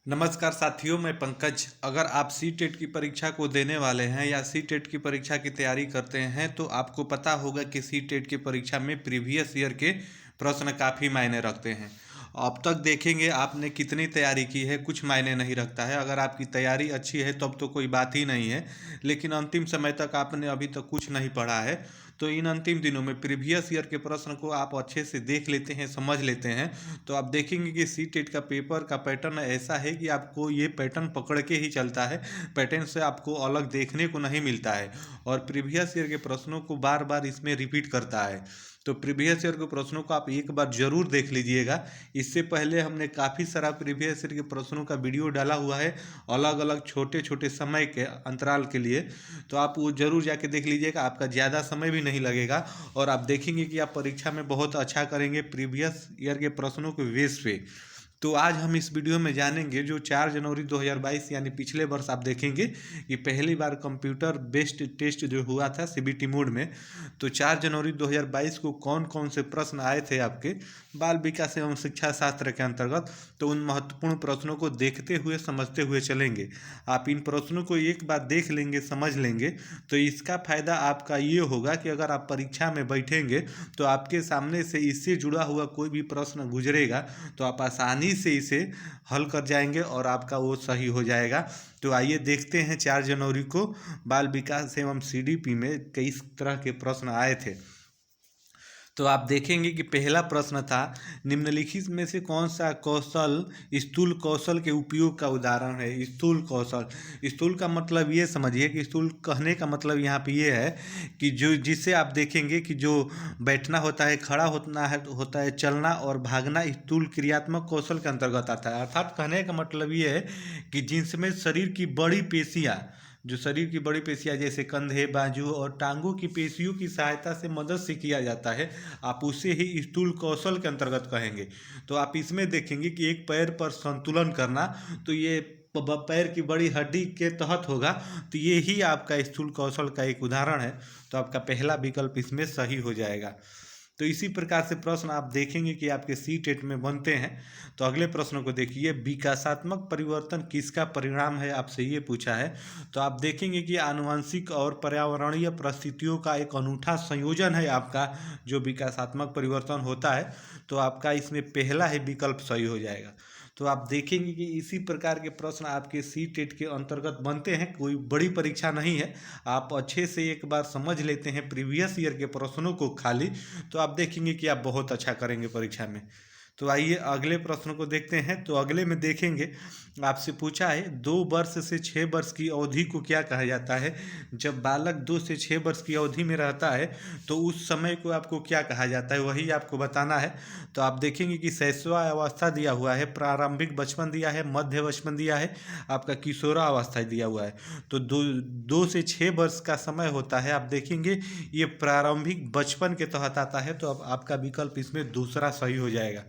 नमस्कार साथियों, मैं पंकज। अगर आप सी टेट की परीक्षा को देने वाले हैं या सी टेट की परीक्षा की तैयारी करते हैं तो आपको पता होगा कि सी टेट की परीक्षा में प्रीवियस ईयर के प्रश्न काफ़ी मायने रखते हैं। अब तक देखेंगे आपने कितनी तैयारी की है, कुछ मायने नहीं रखता है। अगर आपकी तैयारी अच्छी है तब तो कोई बात ही नहीं है, लेकिन अंतिम समय तक आपने अभी तक कुछ नहीं पढ़ा है तो इन अंतिम दिनों में प्रीवियस ईयर के प्रश्न को आप अच्छे से देख लेते हैं, समझ लेते हैं, तो आप देखेंगे कि सी टेट का पेपर का पैटर्न ऐसा है कि आपको ये पैटर्न पकड़ के ही चलता है। पैटर्न से आपको अलग देखने को नहीं मिलता है और प्रीवियस ईयर के प्रश्नों को बार बार इसमें रिपीट करता है। तो प्रीवियस ईयर के प्रश्नों को आप एक बार जरूर देख लीजिएगा। इससे पहले हमने काफ़ी सारा प्रीवियस ईयर के प्रश्नों का वीडियो डाला हुआ है, अलग अलग छोटे छोटे समय के अंतराल के लिए। तो आप वो जरूर जाके देख लीजिएगा, आपका ज़्यादा समय भी नहीं लगेगा और आप देखेंगे कि आप परीक्षा में बहुत अच्छा करेंगे प्रीवियस ईयर के प्रश्नों के बेस पे। तो आज हम इस वीडियो में जानेंगे जो 4 जनवरी 2022 यानी पिछले वर्ष आप देखेंगे कि पहली बार कंप्यूटर बेस्ड टेस्ट जो हुआ था सीबीटी मोड में, तो 4 जनवरी 2022 को कौन कौन से प्रश्न आए थे आपके बाल विकास एवं शिक्षा शास्त्र के अंतर्गत। तो उन महत्वपूर्ण प्रश्नों को देखते हुए समझते हुए चलेंगे। आप इन प्रश्नों को एक बार देख लेंगे, समझ लेंगे, तो इसका फायदा आपका ये होगा कि अगर आप परीक्षा में बैठेंगे तो आपके सामने से इससे जुड़ा हुआ कोई भी प्रश्न गुजरेगा तो आप आसानी से इसे हल कर जाएंगे और आपका वो सही हो जाएगा। तो आइए देखते हैं 4 जनवरी को बाल विकास एवं सीडीपी में किस तरह के प्रश्न आए थे। तो आप देखेंगे कि पहला प्रश्न था, निम्नलिखित में से कौन सा कौशल स्थूल कौशल के उपयोग का उदाहरण है। स्थूल कौशल, स्थूल का मतलब ये समझिए कि स्थूल कहने का मतलब यहाँ पे ये है कि जो जिससे आप देखेंगे कि जो बैठना होता है, खड़ा होता है, चलना और भागना स्थूल क्रियात्मक कौशल के अंतर्गत आता है। अर्थात कहने का मतलब ये है कि जिसमें शरीर की बड़ी पेशियाँ, जो शरीर की बड़ी पेशियाँ जैसे कंधे, बाजू और टांगों की पेशियों की सहायता से मदद से किया जाता है, आप उसे ही स्थूल कौशल के अंतर्गत कहेंगे। तो आप इसमें देखेंगे कि एक पैर पर संतुलन करना, तो ये पैर की बड़ी हड्डी के तहत होगा। तो ये ही आपका स्थूल कौशल का एक उदाहरण है। तो आपका पहला विकल्प इसमें सही हो जाएगा। तो इसी प्रकार से प्रश्न आप देखेंगे कि आपके सी टेट में बनते हैं। तो अगले प्रश्न को देखिए, विकासात्मक परिवर्तन किसका परिणाम है, आपसे ये पूछा है। तो आप देखेंगे कि आनुवंशिक और पर्यावरणीय परिस्थितियों का एक अनूठा संयोजन है आपका जो विकासात्मक परिवर्तन होता है। तो आपका इसमें पहला ही विकल्प सही हो जाएगा। तो आप देखेंगे कि इसी प्रकार के प्रश्न आपके सी टेट के अंतर्गत बनते हैं। कोई बड़ी परीक्षा नहीं है, आप अच्छे से एक बार समझ लेते हैं प्रीवियस ईयर के प्रश्नों को खाली, तो आप देखेंगे कि आप बहुत अच्छा करेंगे परीक्षा में। तो आइए अगले प्रश्न को देखते हैं। तो अगले में देखेंगे, आपसे पूछा है 2 वर्ष से 6 वर्ष की अवधि को क्या कहा जाता है। जब बालक 2 से 6 वर्ष की अवधि में रहता है तो उस समय को आपको क्या कहा जाता है, वही आपको बताना है। तो आप देखेंगे कि शैशवावस्था दिया हुआ है, प्रारंभिक बचपन दिया है, मध्य बचपन दिया है, आपका किशोरावस्था दिया हुआ है। तो 2 से 6 वर्ष का समय होता है। आप देखेंगे ये प्रारंभिक बचपन के तहत आता है। तो अब आपका विकल्प इसमें दूसरा सही हो जाएगा।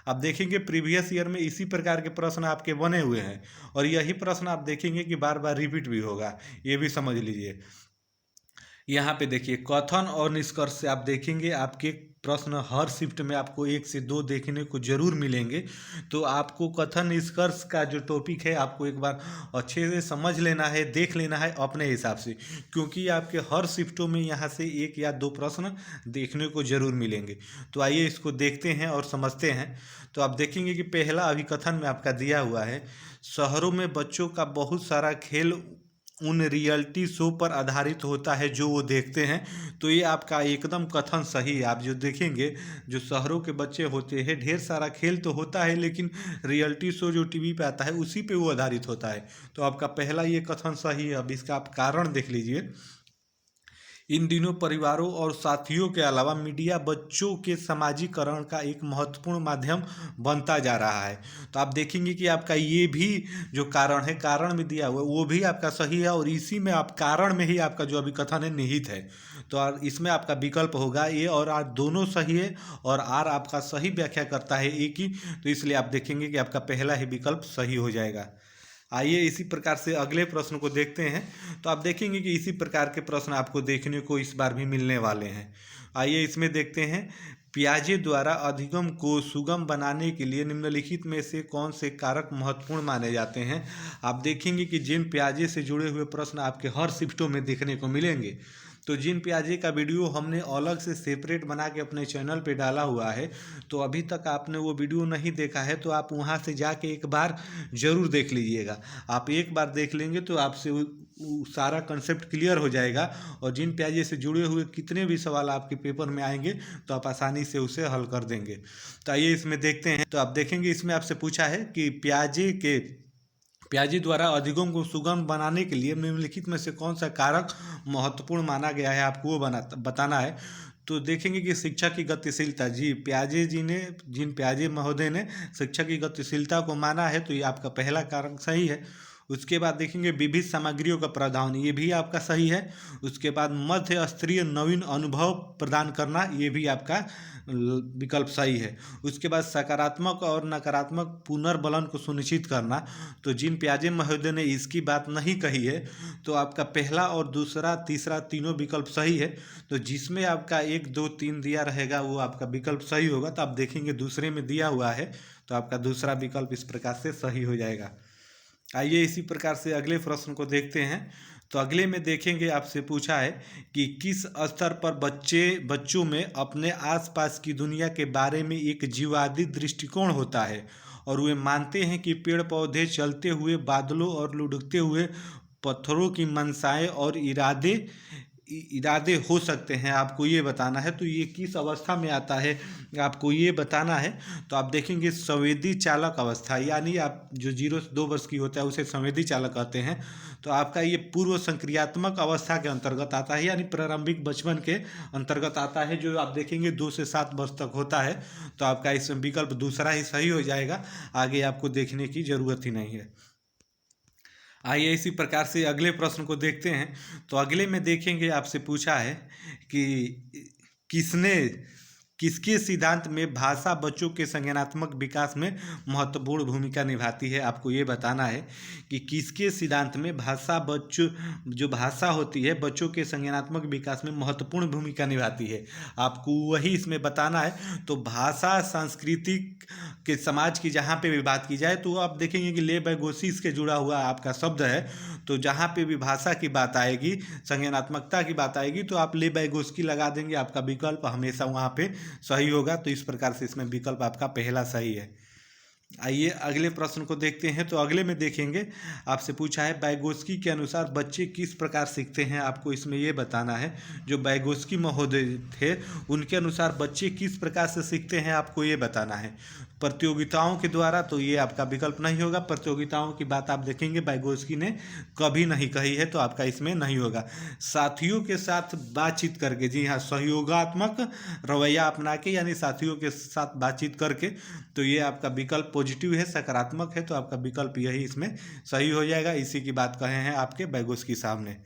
आप देखेंगे प्रीवियस ईयर में इसी प्रकार के प्रश्न आपके बने हुए हैं और यही प्रश्न आप देखेंगे कि बार बार रिपीट भी होगा, ये भी समझ लीजिए। यहाँ पे देखिए कथन और निष्कर्ष से आप देखेंगे आपके प्रश्न हर शिफ्ट में आपको 1 से 2 देखने को जरूर मिलेंगे। तो आपको कथन निष्कर्ष का जो टॉपिक है आपको एक बार अच्छे से समझ लेना है, देख लेना है अपने हिसाब से, क्योंकि आपके हर शिफ्टों में यहाँ से 1 या 2 प्रश्न देखने को जरूर मिलेंगे। तो आइए इसको देखते हैं और समझते हैं। तो आप देखेंगे कि पहला अभिकथन में आपका दिया हुआ है, शहरों में बच्चों का बहुत सारा खेल उन रियलिटी शो पर आधारित होता है जो वो देखते हैं। तो ये आपका एकदम कथन सही है। आप जो देखेंगे जो शहरों के बच्चे होते हैं, ढेर सारा खेल तो होता है लेकिन रियलिटी शो जो टीवी पे आता है उसी पे वो आधारित होता है। तो आपका पहला ये कथन सही है। अब इसका आप कारण देख लीजिए। इन दिनों परिवारों और साथियों के अलावा मीडिया बच्चों के समाजीकरण का एक महत्वपूर्ण माध्यम बनता जा रहा है। तो आप देखेंगे कि आपका ये भी जो कारण है, कारण में दिया हुआ है, वो भी आपका सही है और इसी में आप कारण में ही आपका जो अभिकथन है निहित है। तो इसमें आपका विकल्प होगा ए और आर दोनों सही है और आर आपका सही व्याख्या करता है ए की। तो इसलिए आप देखेंगे कि आपका पहला ही विकल्प सही हो जाएगा। आइए इसी प्रकार से अगले प्रश्न को देखते हैं। तो आप देखेंगे कि इसी प्रकार के प्रश्न आपको देखने को इस बार भी मिलने वाले हैं। आइए इसमें देखते हैं, पियाजे द्वारा अधिगम को सुगम बनाने के लिए निम्नलिखित में से कौन से कारक महत्वपूर्ण माने जाते हैं। आप देखेंगे कि जिन पियाजे से जुड़े हुए प्रश्न आपके हर शिफ्टों में देखने को मिलेंगे। तो जिन पियाजे का वीडियो हमने अलग से सेपरेट बना के अपने चैनल पे डाला हुआ है, तो अभी तक आपने वो वीडियो नहीं देखा है तो आप वहाँ से जाके एक बार ज़रूर देख लीजिएगा। आप एक बार देख लेंगे तो आपसे सारा कंसेप्ट क्लियर हो जाएगा, और जिन पियाजे से जुड़े हुए कितने भी सवाल आपके पेपर में आएंगे तो आप आसानी से उसे हल कर देंगे। तो आइए इसमें देखते हैं। तो आप देखेंगे इसमें आपसे पूछा है कि पियाजे द्वारा अधिगम को सुगम बनाने के लिए निम्नलिखित में से कौन सा कारक महत्वपूर्ण माना गया है, आपको वो बताना है। तो देखेंगे कि शिक्षा की गतिशीलता, जी पियाजे महोदय ने शिक्षा की गतिशीलता को माना है, तो ये आपका पहला कारक सही है। उसके बाद देखेंगे विविध सामग्रियों का प्रावधान, ये भी आपका सही है। उसके बाद मध्य स्तरीय नवीन अनुभव प्रदान करना, ये भी आपका विकल्प सही है। उसके बाद सकारात्मक और नकारात्मक पुनर्बलन को सुनिश्चित करना, तो जिन पियाजे महोदय ने इसकी बात नहीं कही है, तो आपका पहला और दूसरा तीसरा तीनों विकल्प सही है। तो जिसमें आपका 1 2 3 दिया रहेगा वो आपका विकल्प सही होगा। तो आप देखेंगे दूसरे में दिया हुआ है, तो आपका दूसरा विकल्प इस प्रकार से सही हो जाएगा। आइए इसी प्रकार से अगले प्रश्न को देखते हैं। तो अगले में देखेंगे आपसे पूछा है कि किस स्तर पर बच्चों में अपने आसपास की दुनिया के बारे में एक जीवादी दृष्टिकोण होता है, और वे मानते हैं कि पेड़ पौधे, चलते हुए बादलों और लुढ़कते हुए पत्थरों की मंशाएं और इरादे हो सकते हैं, आपको ये बताना है। तो ये किस अवस्था में आता है आपको ये बताना है। तो आप देखेंगे संवेदी चालक अवस्था, यानी आप जो 0 से 2 वर्ष की होता है उसे संवेदी चालक कहते हैं। तो आपका ये पूर्व संक्रियात्मक अवस्था के अंतर्गत आता है, यानी प्रारंभिक बचपन के अंतर्गत आता है, जो आप देखेंगे 2 से 7 वर्ष तक होता है। तो आपका इसमें विकल्प दूसरा ही सही हो जाएगा, आगे आपको देखने की जरूरत ही नहीं है। आइए इसी प्रकार से अगले प्रश्न को देखते हैं। तो अगले में देखेंगे आपसे पूछा है कि किसके सिद्धांत में भाषा बच्चों के संज्ञानात्मक विकास में महत्वपूर्ण भूमिका निभाती है, आपको ये बताना है कि किसके सिद्धांत में जो भाषा होती है बच्चों के संज्ञानात्मक विकास में महत्वपूर्ण भूमिका निभाती है, आपको वही इसमें बताना है। तो भाषा सांस्कृतिक के समाज की जहाँ पे भी बात की जाए, तो आप देखेंगे कि लेबैगोसिस के जुड़ा हुआ आपका शब्द है। तो जहाँ पे भी भाषा की बात आएगी, संज्ञानात्मकता की बात आएगी, तो आप लेबैगोस्की लगा देंगे, आपका विकल्प हमेशा वहाँ पे सही होगा। तो इस प्रकार से इसमें विकल्प आपका पहला सही है। आइए अगले प्रश्न को देखते हैं। तो अगले में देखेंगे आपसे पूछा है बैगोस्की के अनुसार बच्चे किस प्रकार सीखते हैं, आपको इसमें ये बताना है। जो बैगोस्की महोदय थे उनके अनुसार बच्चे किस प्रकार से सीखते हैं, आपको ये बताना है। प्रतियोगिताओं के द्वारा, तो ये आपका विकल्प नहीं होगा। प्रतियोगिताओं की बात आप देखेंगे बैगोस्की ने कभी नहीं कही है, तो आपका इसमें नहीं होगा। साथियों के साथ बातचीत करके, जी हाँ, सहयोगात्मक रवैया अपना के, यानी साथियों के साथ बातचीत करके, तो ये आपका विकल्प पॉजिटिव है, सकारात्मक है। तो आपका विकल्प यही इसमें सही हो जाएगा। इसी की बात कहे हैं आपके बैगोस्की साहब ने।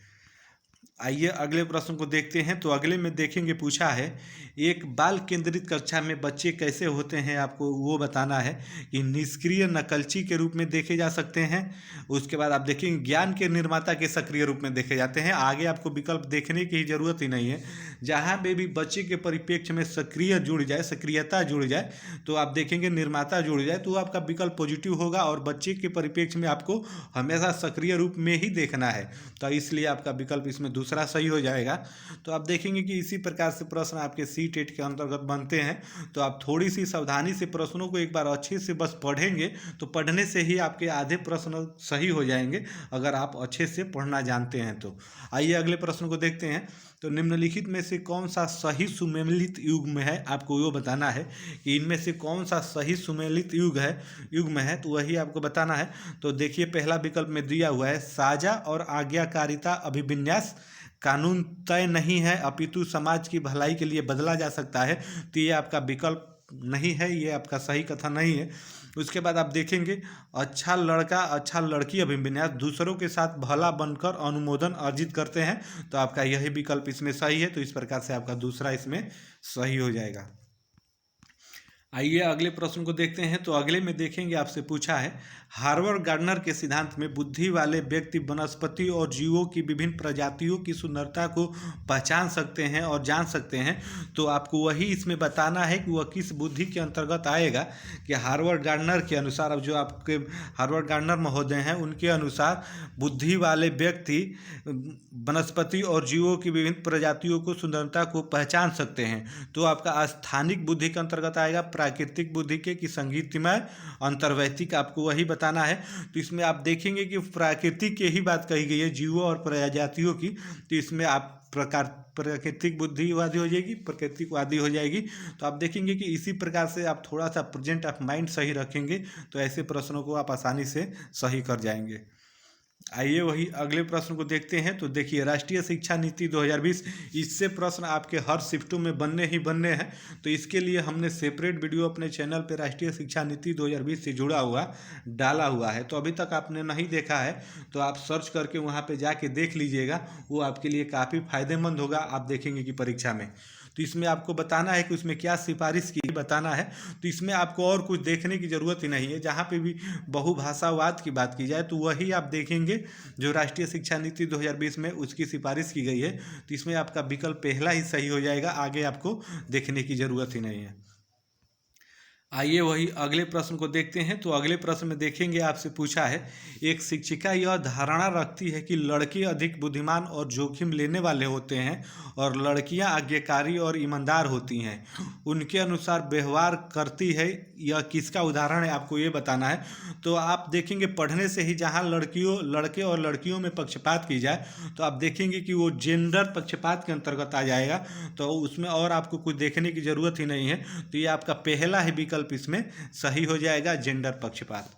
आइए अगले प्रश्न को देखते हैं। तो अगले में देखेंगे पूछा है एक बाल केंद्रित कक्षा में बच्चे कैसे होते हैं, आपको वो बताना है कि निष्क्रिय नकलची के रूप में देखे जा सकते हैं। उसके बाद आप देखेंगे ज्ञान के निर्माता के सक्रिय रूप में देखे जाते हैं। आगे आपको विकल्प देखने की जरूरत ही नहीं है। जहाँ पे भी बच्चे के परिप्रेक्ष्य में सक्रियता जुड़ जाए, तो आप देखेंगे निर्माता जुड़ जाए, तो आपका विकल्प पॉजिटिव होगा, और बच्चे के परिप्रेक्ष्य में आपको हमेशा सक्रिय रूप में ही देखना है। तो इसलिए आपका विकल्प इसमें दूसरा सही हो जाएगा। तो आप देखेंगे कि इसी प्रकार से प्रश्न आपके सी-टेट के अंतर्गत बनते हैं। तो आप थोड़ी सी सावधानी से प्रश्नों को एक बार अच्छे से बस पढ़ेंगे, तो पढ़ने से ही आपके आधे प्रश्न सही हो जाएंगे, अगर आप अच्छे से पढ़ना जानते हैं तो। आइए अगले प्रश्न को देखते हैं। तो निम्नलिखित में से कौन सा सही सुमेलित युग्म है, आपको वो बताना है कि इनमें से कौन सा सही सुमेलित युग्म है, तो वही आपको बताना है। तो देखिए पहला विकल्प में दिया हुआ है साझा और आज्ञाकारिता अभिविन्यास कानून तय नहीं है, अपितु समाज की भलाई के लिए बदला जा सकता है। तो ये आपका विकल्प नहीं है, ये आपका सही कथन नहीं है। उसके बाद आप देखेंगे अच्छा लड़का अच्छा लड़की अभिविन्यास दूसरों के साथ भला बनकर अनुमोदन अर्जित करते हैं। तो आपका यही विकल्प इसमें सही है। तो इस प्रकार से आपका दूसरा इसमें सही हो जाएगा। आइए अगले प्रश्न को देखते हैं। तो अगले में देखेंगे, आपसे पूछा है, हार्वर्ड गार्डनर के सिद्धांत में बुद्धि वाले व्यक्ति वनस्पति और जीवों की विभिन्न प्रजातियों की सुंदरता को पहचान सकते हैं और जान सकते हैं। तो आपको वही इसमें बताना है कि वह किस बुद्धि के अंतर्गत आएगा। कि हार्वर्ड गार्डनर के अनुसार, अब जो आपके हार्वर्ड गार्डनर महोदय हैं उनके अनुसार बुद्धि वाले व्यक्ति वनस्पति और जीवों की विभिन्न प्रजातियों को सुंदरता को पहचान सकते हैं। तो आपका स्थानिक बुद्धि के अंतर्गत आएगा, प्राकृतिक बुद्धि के, कि संगीतमय, अंतर्वैयक्तिक, आपको वही बताना है। तो इसमें आप देखेंगे कि प्राकृतिक की ही बात कही गई है, जीवों और प्रजातियों की। तो इसमें आप प्राकृतिक बुद्धिवादी हो जाएगी, प्राकृतिकवादी हो जाएगी। तो आप देखेंगे कि इसी प्रकार से आप थोड़ा सा प्रेजेंट ऑफ माइंड सही रखेंगे तो ऐसे प्रश्नों को आप आसानी से सही कर जाएंगे। आइए वही अगले प्रश्न को देखते हैं। तो देखिए, राष्ट्रीय शिक्षा नीति 2020, इससे प्रश्न आपके हर शिफ्टों में बनने ही बनने हैं। तो इसके लिए हमने सेपरेट वीडियो अपने चैनल पे राष्ट्रीय शिक्षा नीति 2020 से जुड़ा हुआ डाला हुआ है। तो अभी तक आपने नहीं देखा है तो आप सर्च करके वहाँ पे जाके देख लीजिएगा, वो आपके लिए काफ़ी फायदेमंद होगा। आप देखेंगे कि परीक्षा में तो इसमें आपको बताना है कि उसमें क्या सिफारिश की, बताना है। तो इसमें आपको और कुछ देखने की ज़रूरत ही नहीं है। जहाँ पे भी बहुभाषावाद की बात की जाए तो वही आप देखेंगे जो राष्ट्रीय शिक्षा नीति 2020 में उसकी सिफारिश की गई है। तो इसमें आपका विकल्प पहला ही सही हो जाएगा, आगे आपको देखने की ज़रूरत ही नहीं है। आइए वही अगले प्रश्न को देखते हैं। तो अगले प्रश्न में देखेंगे, आपसे पूछा है, एक शिक्षिका यह धारणा रखती है कि लड़के अधिक बुद्धिमान और जोखिम लेने वाले होते हैं और लड़कियां आज्ञाकारी और ईमानदार होती हैं। उनके अनुसार व्यवहार करती है, यह किसका उदाहरण है, आपको ये बताना है। तो आप देखेंगे पढ़ने से ही जहाँ लड़के और लड़कियों में पक्षपात की जाए तो आप देखेंगे कि वो जेंडर पक्षपात के अंतर्गत आ जाएगा। तो उसमें और आपको कुछ देखने की ज़रूरत ही नहीं है। तो ये आपका पहला ही विकल्प इसमें सही हो जाएगा, जेंडर पक्षपात।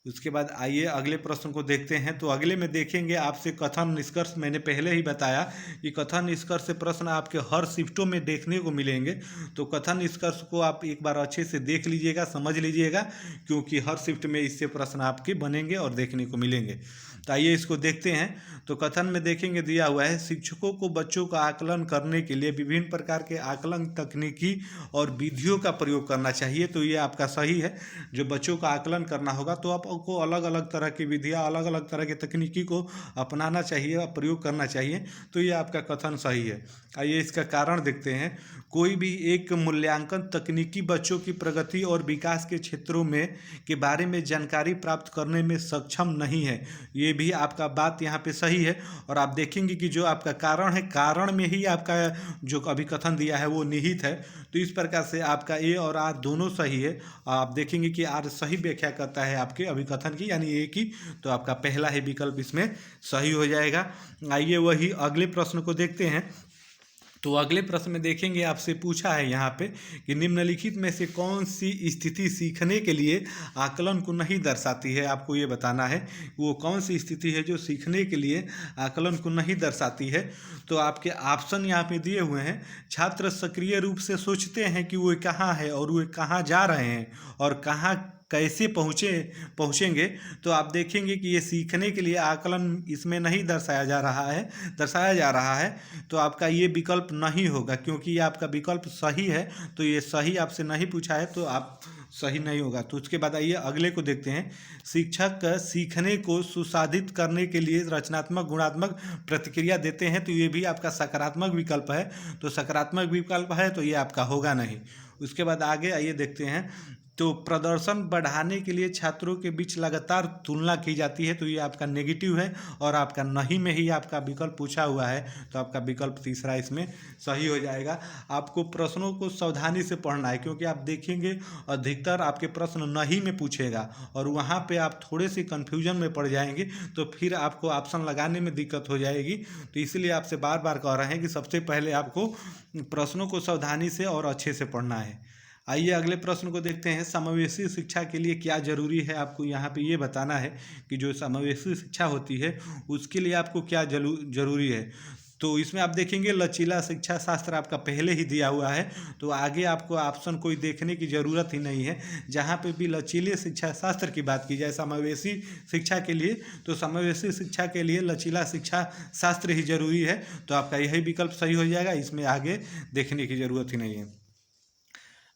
उसके बाद आइए अगले प्रश्न को देखते हैं। तो अगले में देखेंगे, आपसे कथन निष्कर्ष, मैंने पहले ही बताया कि कथन निष्कर्ष से प्रश्न आपके हर शिफ्टों में देखने को मिलेंगे। तो कथन निष्कर्ष को आप एक बार अच्छे से देख लीजिएगा, समझ लीजिएगा, क्योंकि हर शिफ्ट में इससे प्रश्न आपके बनेंगे और देखने को मिलेंगे। तो आइए इसको देखते हैं। तो कथन में देखेंगे, दिया हुआ है, शिक्षकों को बच्चों का आकलन करने के लिए विभिन्न प्रकार के आकलन तकनीकी और विधियों का प्रयोग करना चाहिए। तो ये आपका सही है। जो बच्चों का आकलन करना होगा तो आपको अलग अलग तरह की विधियाँ, अलग अलग तरह की तकनीकी को अपनाना चाहिए, प्रयोग करना चाहिए। तो ये आपका कथन सही है। आइए इसका कारण देखते हैं। कोई भी एक मूल्यांकन तकनीकी बच्चों की प्रगति और विकास के क्षेत्रों में के बारे में जानकारी प्राप्त करने में सक्षम नहीं है। ये भी आपका बात यहाँ पे सही है। और आप देखेंगे कि जो आपका कारण है, कारण में ही आपका जो अभिकथन दिया है वो निहित है। तो इस प्रकार से आपका ए और आर दोनों सही है। आप देखेंगे कि आर सही व्याख्या करता है आपके अभिकथन की, यानी ए की। तो आपका पहला ही विकल्प इसमें सही हो जाएगा। आइए वही अगले प्रश्न को देखते हैं। तो अगले प्रश्न में देखेंगे, आपसे पूछा है यहाँ पे कि निम्नलिखित में से कौन सी स्थिति सीखने के लिए आकलन को नहीं दर्शाती है। आपको ये बताना है वो कौन सी स्थिति है जो सीखने के लिए आकलन को नहीं दर्शाती है। तो आपके ऑप्शन यहाँ पे दिए हुए हैं। छात्र सक्रिय रूप से सोचते हैं कि वो कहाँ है और वो कहाँ जा रहे हैं और कहाँ कैसे पहुँचेंगे। तो आप देखेंगे कि ये सीखने के लिए आकलन इसमें नहीं दर्शाया जा रहा है। तो आपका ये विकल्प नहीं होगा, क्योंकि ये आपका विकल्प सही है। तो ये सही आपसे नहीं पूछा है तो आप सही नहीं होगा। तो उसके बाद आइए अगले को देखते हैं। शिक्षक सीखने को सुसाधित करने के लिए रचनात्मक गुणात्मक प्रतिक्रिया देते हैं। तो ये भी आपका सकारात्मक विकल्प है। तो सकारात्मक विकल्प है तो ये आपका होगा नहीं। उसके बाद आगे आइए देखते हैं। तो प्रदर्शन बढ़ाने के लिए छात्रों के बीच लगातार तुलना की जाती है। तो ये आपका नेगेटिव है और आपका नहीं में ही आपका विकल्प पूछा हुआ है। तो आपका विकल्प तीसरा इसमें सही हो जाएगा। आपको प्रश्नों को सावधानी से पढ़ना है, क्योंकि आप देखेंगे अधिकतर आपके प्रश्न नहीं में पूछेगा और वहाँ पे आप थोड़े से कन्फ्यूजन में पड़ जाएंगे। तो फिर आपको ऑप्शन लगाने में दिक्कत हो जाएगी। तो इसलिए आपसे बार बार कह रहे हैं कि सबसे पहले आपको प्रश्नों को सावधानी से और अच्छे से पढ़ना है। आइए अगले प्रश्न को देखते हैं। समावेशी शिक्षा के लिए क्या जरूरी है। आपको यहाँ पे ये बताना है कि जो समावेशी शिक्षा होती है उसके लिए आपको क्या जरूरी है। तो इसमें आप देखेंगे लचीला शिक्षा शास्त्र आपका पहले ही दिया हुआ है। तो आगे आपको ऑप्शन कोई देखने की ज़रूरत ही नहीं है। जहाँ पे भी लचीले शिक्षा शास्त्र की बात की जाए समावेशी शिक्षा के लिए, तो समावेशी शिक्षा के लिए लचीला शिक्षा शास्त्र ही जरूरी है। तो आपका यही विकल्प सही हो जाएगा, इसमें आगे देखने की ज़रूरत ही नहीं है।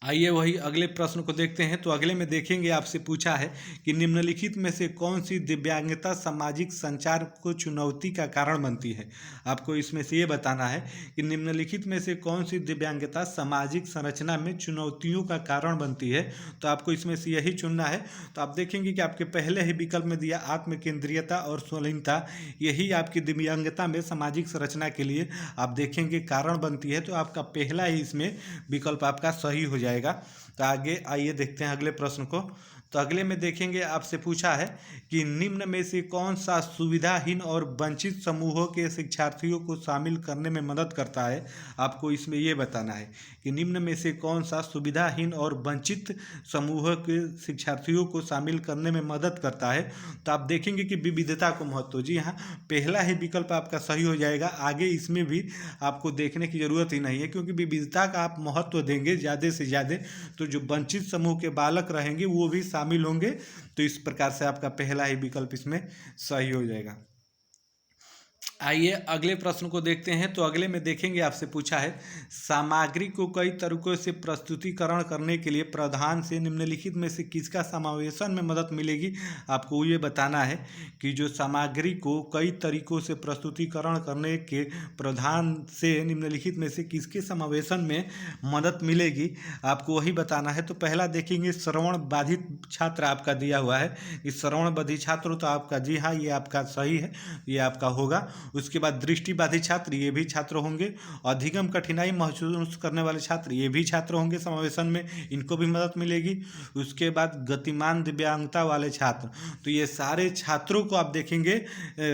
आइए वही अगले प्रश्न को देखते हैं। तो अगले में देखेंगे, आपसे पूछा है कि निम्नलिखित में से कौन सी दिव्यांगता सामाजिक संचार को चुनौती का कारण बनती है। आपको इसमें से ये बताना है कि निम्नलिखित में से कौन सी दिव्यांगता सामाजिक संरचना में चुनौतियों का कारण बनती है। तो आपको इसमें से यही चुनना है। तो आप देखेंगे कि आपके पहले ही विकल्प में दिया आत्मकेंद्रियता और स्वलीनता, यही आपकी दिव्यांगता में सामाजिक संरचना के लिए आप देखेंगे कारण बनती है। तो आपका पहला ही इसमें विकल्प आपका सही हो जाएगा। तो आगे आइए देखते हैं अगले प्रश्न को। तो अगले में देखेंगे, आपसे पूछा है कि निम्न में से कौन सा सुविधाहीन और वंचित समूहों के शिक्षार्थियों को शामिल करने में मदद करता है। आपको इसमें ये बताना है कि निम्न में से कौन सा सुविधाहीन और वंचित समूहों के शिक्षार्थियों को शामिल करने में मदद करता है। तो आप देखेंगे कि विविधता को महत्व, जी हाँ, पहला ही विकल्प आपका सही हो जाएगा। आगे इसमें भी आपको देखने की ज़रूरत ही नहीं है, क्योंकि विविधता का आप महत्व देंगे ज़्यादा से ज़्यादा, तो जो वंचित समूह के बालक रहेंगे वो भी शामिल होंगे। तो इस प्रकार से आपका पहला ही विकल्प इसमें सही हो जाएगा। आइए अगले प्रश्न को देखते हैं। तो अगले में देखेंगे, आपसे पूछा है सामग्री को कई तरीकों से प्रस्तुतिकरण करने के लिए प्रावधान से निम्नलिखित में से किसका समावेशन में मदद मिलेगी। आपको ये बताना है कि जो सामग्री को कई तरीकों से प्रस्तुतिकरण करने के प्रावधान से निम्नलिखित में से किसके समावेशन में मदद मिलेगी, आपको वही बताना है। तो पहला देखेंगे, श्रवण बाधित छात्र आपका दिया हुआ है। इस श्रवण बाधित छात्र, तो आपका जी हाँ, ये आपका सही है, ये आपका होगा। उसके बाद दृष्टिबाधित छात्र, ये भी छात्र होंगे। अधिगम कठिनाई महसूस करने वाले छात्र, ये भी छात्र होंगे समावेशन में, इनको भी मदद मिलेगी। उसके बाद गतिमान दिव्यांगता वाले छात्र, तो ये सारे छात्रों को आप देखेंगे,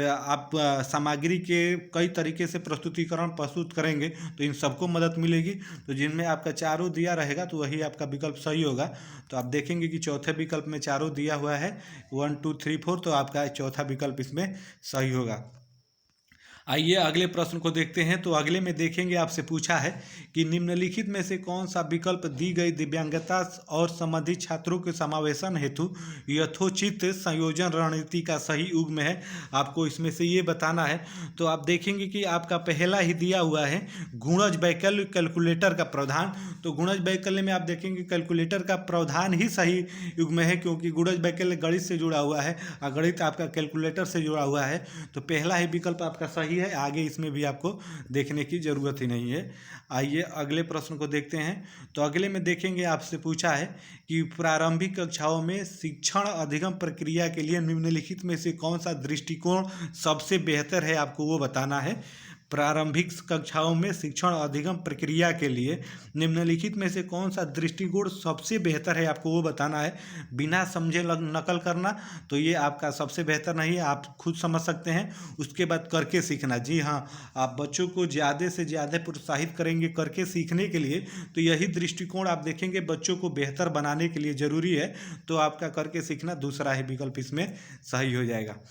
आप सामग्री के कई तरीके से प्रस्तुतिकरण प्रस्तुत करेंगे तो इन सबको मदद मिलेगी। तो जिनमें आपका चारों दिया रहेगा तो वही आपका विकल्प सही होगा। तो आप देखेंगे कि चौथे विकल्प में चारों दिया हुआ है, 1 2 3 4, तो आपका चौथा विकल्प इसमें सही होगा। आइए अगले प्रश्न को देखते हैं। तो अगले में देखेंगे, आपसे पूछा है कि निम्नलिखित में से कौन सा विकल्प दी गई दिव्यांगता और संबंधित छात्रों के समावेशन हेतु यथोचित संयोजन रणनीति का सही युग्म है। आपको इसमें से ये बताना है। तो आप देखेंगे कि आपका पहला ही दिया हुआ है गुणज वैकल्य कैलकुलेटर का प्रावधान। तो गुणज वैकल्य में आप देखेंगे कैलकुलेटर का प्रावधान ही सही युग्म है, क्योंकि गुणज वैकल्य गणित से जुड़ा हुआ है और गणित आपका कैलकुलेटर से जुड़ा हुआ है। तो पहला ही विकल्प आपका सही है, आगे इसमें भी आपको देखने की ज़रूरत ही नहीं है। आइए अगले प्रश्न को देखते हैं। तो अगले में देखेंगे, आपसे पूछा है कि प्रारंभिक कक्षाओं में शिक्षण अधिगम प्रक्रिया के लिए निम्नलिखित में से कौन सा दृष्टिकोण सबसे बेहतर है। आपको वो बताना है। प्रारंभिक कक्षाओं में शिक्षण अधिगम प्रक्रिया के लिए निम्नलिखित में से कौन सा दृष्टिकोण सबसे बेहतर है, आपको वो बताना है। बिना समझे नकल करना, तो ये आपका सबसे बेहतर नहीं है, आप खुद समझ सकते हैं। उसके बाद करके सीखना, जी हाँ, आप बच्चों को ज़्यादा से ज़्यादा प्रोत्साहित करेंगे करके सीखने के लिए, तो यही दृष्टिकोण आप देखेंगे बच्चों को बेहतर बनाने के लिए ज़रूरी है। तो आपका करके सीखना दूसरा ही विकल्प इसमें सही हो जाएगा।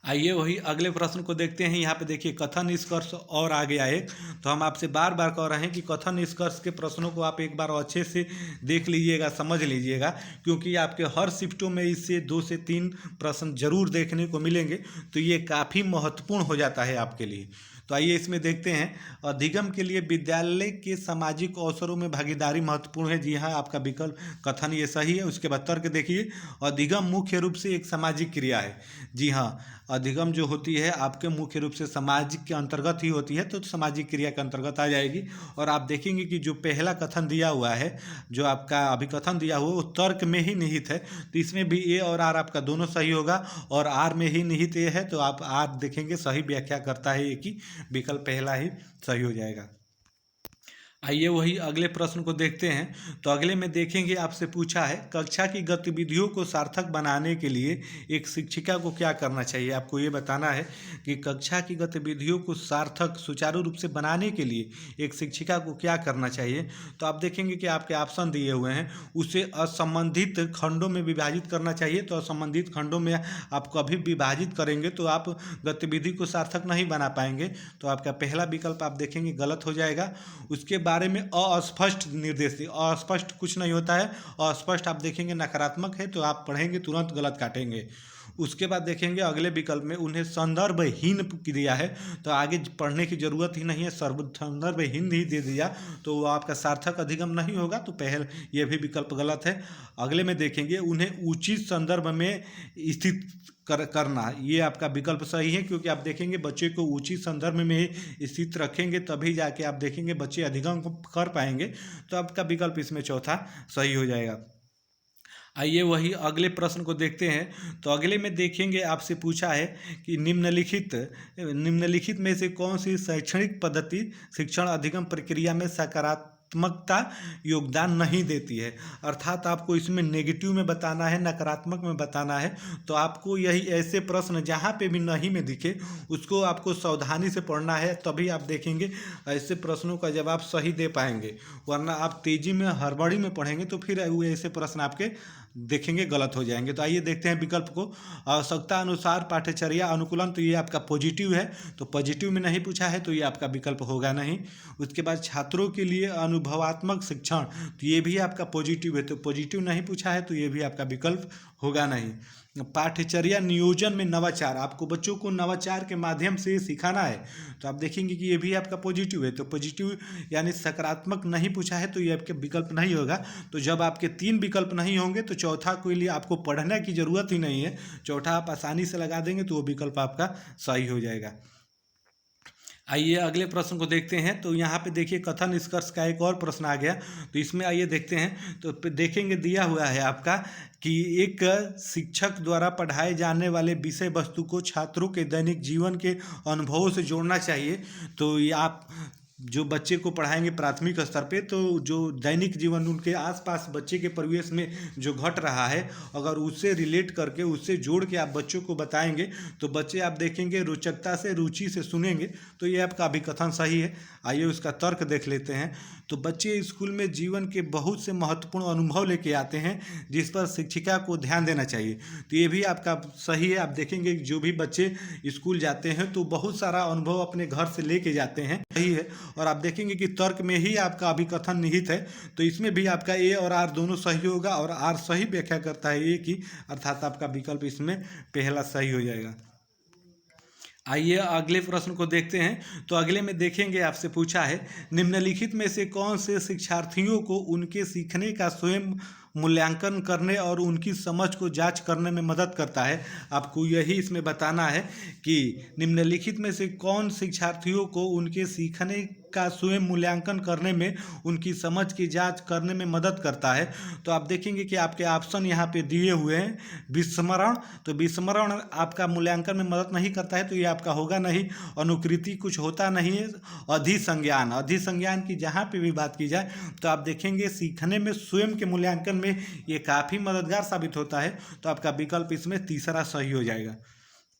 आइए वही अगले प्रश्न को देखते हैं। यहाँ पे देखिए कथन निष्कर्ष और आ गया एक। तो हम आपसे बार बार कह रहे हैं कि कथन निष्कर्ष के प्रश्नों को आप एक बार अच्छे से देख लीजिएगा, समझ लीजिएगा, क्योंकि आपके हर शिफ्टों में इससे 2 से 3 प्रश्न जरूर देखने को मिलेंगे। तो ये काफ़ी महत्वपूर्ण हो जाता है आपके लिए। तो आइए इसमें देखते हैं, अधिगम के लिए विद्यालय के सामाजिक अवसरों में भागीदारी महत्वपूर्ण है। जी हाँ, आपका विकल्प कथन ये सही है। उसके बाद तर्क देखिए, अधिगम मुख्य रूप से एक सामाजिक क्रिया है। जी हाँ, अधिगम जो होती है आपके मुख्य रूप से सामाजिक के अंतर्गत ही होती है, तो सामाजिक क्रिया के अंतर्गत आ जाएगी। और आप देखेंगे कि जो पहला कथन दिया हुआ है, जो आपका अभिकथन दिया हुआ है, वो तर्क में ही निहित है। तो इसमें भी ए और आर आपका दोनों सही होगा, और आर में ही निहित ए है, तो आप आर देखेंगे सही व्याख्या करता है, एक ही विकल्प पहला ही सही हो जाएगा। आइए वही अगले प्रश्न को देखते हैं। तो अगले में देखेंगे, आपसे पूछा है कक्षा की गतिविधियों को सार्थक बनाने के लिए एक शिक्षिका को क्या करना चाहिए। आपको ये बताना है कि कक्षा की गतिविधियों को सार्थक सुचारू रूप से बनाने के लिए एक शिक्षिका को क्या करना चाहिए। तो आप देखेंगे कि आपके ऑप्शन दिए हुए हैं, उसे असंबंधित खंडों में विभाजित करना चाहिए। तो असंबंधित खंडों में आप कभी विभाजित करेंगे तो आप गतिविधि को सार्थक नहीं बना पाएंगे। तो आपका पहला विकल्प आप देखेंगे गलत हो जाएगा। उसके बारे में अस्पष्ट निर्देश, अस्पष्ट कुछ नहीं होता है, अस्पष्ट आप देखेंगे नकारात्मक है, तो आप पढ़ेंगे तुरंत गलत काटेंगे। उसके बाद देखेंगे अगले विकल्प में उन्हें संदर्भहीन दिया है, तो आगे पढ़ने की जरूरत ही नहीं है, संदर्भहीन ही दे दिया तो वो आपका सार्थक अधिगम नहीं होगा, तो पहले ये भी विकल्प गलत है। अगले में देखेंगे उन्हें उचित संदर्भ में स्थित करना, ये आपका विकल्प सही है, क्योंकि आप देखेंगे बच्चे को उचित संदर्भ में स्थित रखेंगे तभी जाके आप देखेंगे बच्चे अधिगम कर पाएंगे, तो आपका विकल्प इसमें चौथा सही हो जाएगा। आइए वही अगले प्रश्न को देखते हैं। तो अगले में देखेंगे आपसे पूछा है कि निम्नलिखित में से कौन सी शैक्षणिक पद्धति शिक्षण अधिगम प्रक्रिया में सकारात्मकता योगदान नहीं देती है, अर्थात आपको इसमें नेगेटिव में बताना है, नकारात्मक में बताना है। तो आपको यही ऐसे प्रश्न जहाँ पे भी नहीं में दिखे उसको आपको सावधानी से पढ़ना है, तभी आप देखेंगे ऐसे प्रश्नों का जवाब सही दे पाएंगे, वरना आप तेजी में हड़बड़ी में पढ़ेंगे तो फिर ऐसे प्रश्न आपके देखेंगे गलत हो जाएंगे। तो आइए देखते हैं विकल्प को। आवश्यकता अनुसार पाठ्यचर्या अनुकूलन, तो ये आपका पॉजिटिव है, तो पॉजिटिव में नहीं पूछा है तो ये आपका विकल्प होगा नहीं। उसके बाद छात्रों के लिए अनुभवात्मक शिक्षण, तो ये भी आपका पॉजिटिव है, तो पॉजिटिव नहीं पूछा है तो ये भी आपका विकल्प होगा नहीं। पाठ्यचर्या नियोजन में नवाचार, आपको बच्चों को नवाचार के माध्यम से सिखाना है, तो आप देखेंगे कि ये भी आपका पॉजिटिव है, तो पॉजिटिव यानी सकारात्मक नहीं पूछा है तो ये आपके विकल्प नहीं होगा। तो जब आपके 3 विकल्प नहीं होंगे तो चौथा के लिए आपको पढ़ने की ज़रूरत ही नहीं है, चौथा आप आसानी से लगा देंगे तो वो विकल्प आपका सही हो जाएगा। आइए अगले प्रश्न को देखते हैं। तो यहाँ पे देखिए कथन निष्कर्ष का एक और प्रश्न आ गया, तो इसमें आइए देखते हैं। तो देखेंगे दिया हुआ है आपका कि एक शिक्षक द्वारा पढ़ाए जाने वाले विषय वस्तु को छात्रों के दैनिक जीवन के अनुभवों से जोड़ना चाहिए। तो ये आप जो बच्चे को पढ़ाएंगे प्राथमिक स्तर पे, तो जो दैनिक जीवन उनके आसपास बच्चे के परिवेश में जो घट रहा है अगर उससे रिलेट करके उससे जोड़ के आप बच्चों को बताएंगे तो बच्चे आप देखेंगे रोचकता से रुचि से सुनेंगे, तो ये आपका अभिकथन सही है। आइए उसका तर्क देख लेते हैं। तो बच्चे स्कूल में जीवन के बहुत से महत्वपूर्ण अनुभव लेके आते हैं जिस पर शिक्षिका को ध्यान देना चाहिए, तो ये भी आपका सही है। आप देखेंगे जो भी बच्चे स्कूल जाते हैं तो बहुत सारा अनुभव अपने घर से लेके जाते हैं, सही है। और आप देखेंगे कि तर्क में ही आपका अभिकथन निहित है, तो इसमें भी आपका ए और आर दोनों सही होगा, और आर सही व्याख्या करता है ए की, अर्थात आपका विकल्प इसमें पहला सही हो जाएगा। आइए अगले प्रश्न को देखते हैं। तो अगले में देखेंगे आपसे पूछा है निम्नलिखित में से कौन से शिक्षार्थियों को उनके सीखने का स्वयं मूल्यांकन करने और उनकी समझ को जांच करने में मदद करता है। आपको यही इसमें बताना है कि निम्नलिखित में से कौन शिक्षार्थियों को उनके सीखने का स्वयं मूल्यांकन करने में उनकी समझ की जांच करने में मदद करता है। तो आप देखेंगे कि आपके ऑप्शन यहाँ पे दिए हुए हैं। विस्मरण, तो विस्मरण आपका मूल्यांकन में मदद नहीं करता है, तो ये आपका होगा नहीं। अनुकृति कुछ होता नहीं है। अधिसंज्ञान, अधिसंज्ञान की जहाँ पे भी बात की जाए तो आप देखेंगे सीखने में स्वयं के मूल्यांकन में ये काफ़ी मददगार साबित होता है, तो आपका विकल्प इसमें तीसरा सही हो जाएगा।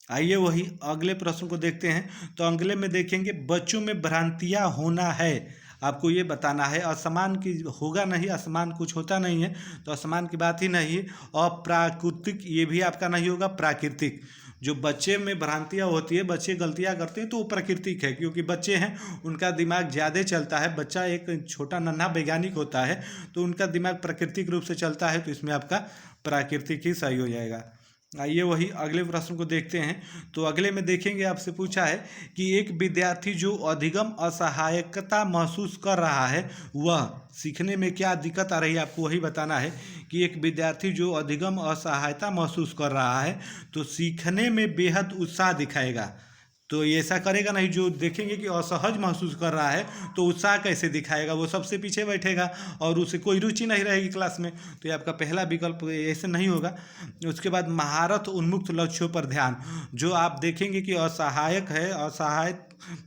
आइए वही अगले प्रश्न को देखते हैं। तो अगले में देखेंगे बच्चों में भ्रांतियाँ होना है, आपको ये बताना है। असमान की होगा नहीं, असमान कुछ होता नहीं है, तो असमान की बात ही नहीं है। अप्राकृतिक ये भी आपका नहीं होगा। प्राकृतिक, जो बच्चे में भ्रांतियाँ होती है, बच्चे गलतियाँ करते हैं तो वो प्राकृतिक है, क्योंकि बच्चे हैं उनका दिमाग ज़्यादा चलता है। बच्चा एक छोटा नन्हा वैज्ञानिक होता है तो उनका दिमाग प्राकृतिक रूप से चलता है, तो इसमें आपका प्राकृतिक ही सही हो जाएगा। आइए वही अगले प्रश्न को देखते हैं। तो अगले में देखेंगे आपसे पूछा है कि एक विद्यार्थी जो अधिगम असहायकता महसूस कर रहा है वह सीखने में क्या दिक्कत आ रही है, आपको वही बताना है कि एक विद्यार्थी जो अधिगम असहायता महसूस कर रहा है तो सीखने में बेहद उत्साह दिखाएगा। तो ये ऐसा करेगा नहीं। जो देखेंगे कि असहज महसूस कर रहा है तो उत्साह कैसे दिखाएगा, वो सबसे पीछे बैठेगा और उसे कोई रुचि नहीं रहेगी क्लास में, तो ये आपका पहला विकल्प ऐसे नहीं होगा। उसके बाद महारत उन्मुक्त लक्ष्यों पर ध्यान, जो आप देखेंगे कि असहायक है, असहाय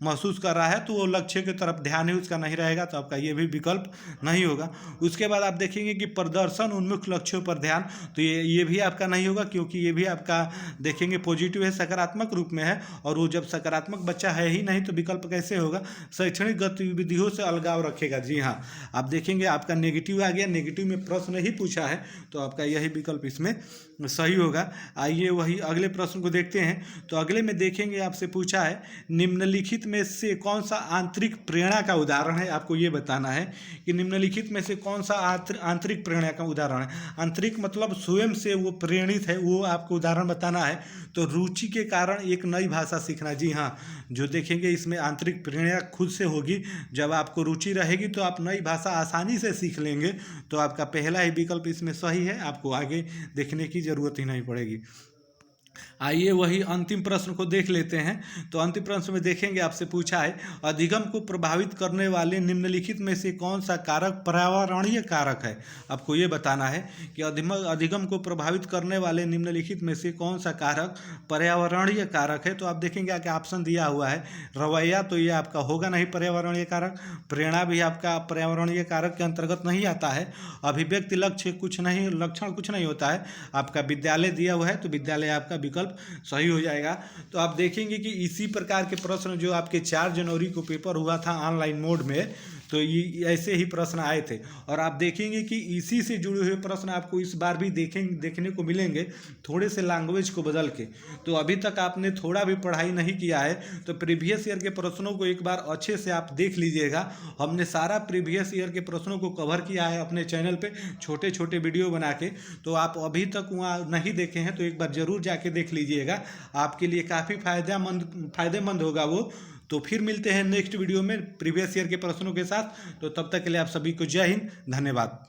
महसूस कर रहा है तो वो लक्ष्य की तरफ ध्यान ही उसका नहीं रहेगा, तो आपका ये भी विकल्प नहीं होगा। उसके बाद आप देखेंगे कि प्रदर्शन उन्मुख लक्ष्यों पर ध्यान, तो ये भी आपका नहीं होगा, क्योंकि ये भी आपका देखेंगे पॉजिटिव है, सकारात्मक रूप में है, और वो जब सकारात्मक बच्चा है ही नहीं तो विकल्प कैसे होगा। शैक्षणिक गतिविधियों से अलगाव रखेगा, जी हाँ। आप देखेंगे आपका नेगेटिव आ गया, नेगेटिव में प्रश्न ही पूछा है तो आपका यही विकल्प इसमें सही होगा। आइए वही अगले प्रश्न को देखते हैं। तो अगले में देखेंगे आपसे पूछा है निम्नलिखित निम्नलिखित में से कौन सा आंतरिक प्रेरणा का उदाहरण है, आपको ये बताना है कि निम्नलिखित में से कौन सा आंतरिक प्रेरणा का उदाहरण है। आंतरिक मतलब स्वयं से वो प्रेरित है, वो आपको उदाहरण बताना है। तो रुचि के कारण एक नई भाषा सीखना, जी हाँ, जो देखेंगे इसमें आंतरिक प्रेरणा खुद से होगी। जब आपको रुचि रहेगी तो आप नई भाषा आसानी से सीख लेंगे। तो आपका पहला ही विकल्प इसमें सही है, आपको आगे देखने की ज़रूरत ही नहीं पड़ेगी। आइए वही अंतिम प्रश्न को देख लेते हैं। तो अंतिम प्रश्न में देखेंगे, आपसे पूछा है अधिगम को प्रभावित करने वाले निम्नलिखित में से कौन सा कारक पर्यावरणीय कारक है। आपको ये बताना है कि अधिगम को प्रभावित करने वाले निम्नलिखित में से कौन सा कारक पर्यावरणीय कारक है। तो आप देखेंगे आगे ऑप्शन दिया हुआ है। रवैया तो ये आपका होगा नहीं पर्यावरणीय कारक। प्रेरणा भी आपका पर्यावरणीय कारक के अंतर्गत नहीं आता है। अभिव्यक्ति लक्ष्य कुछ नहीं, लक्षण कुछ नहीं होता है। आपका विद्यालय दिया हुआ है तो विद्यालय आपका विकल्प सही हो जाएगा। तो आप देखेंगे कि इसी प्रकार के प्रश्न जो आपके 4 जनवरी को पेपर हुआ था ऑनलाइन मोड में, तो ये ऐसे ही प्रश्न आए थे। और आप देखेंगे कि इसी से जुड़े हुए प्रश्न आपको इस बार भी देखने को मिलेंगे, थोड़े से लैंग्वेज को बदल के। तो अभी तक आपने थोड़ा भी पढ़ाई नहीं किया है तो प्रीवियस ईयर के प्रश्नों को एक बार अच्छे से आप देख लीजिएगा। हमने सारा प्रीवियस ईयर के प्रश्नों को कवर किया है अपने चैनल पे, छोटे छोटे वीडियो बना के। तो आप अभी तक वहाँ नहीं देखे हैं तो एक बार ज़रूर जाके देख लीजिएगा, आपके लिए काफ़ी फ़ायदेमंद होगा वो। तो फिर मिलते हैं नेक्स्ट वीडियो में प्रीवियस ईयर के प्रश्नों के साथ। तो तब तक के लिए आप सभी को जय हिंद, धन्यवाद।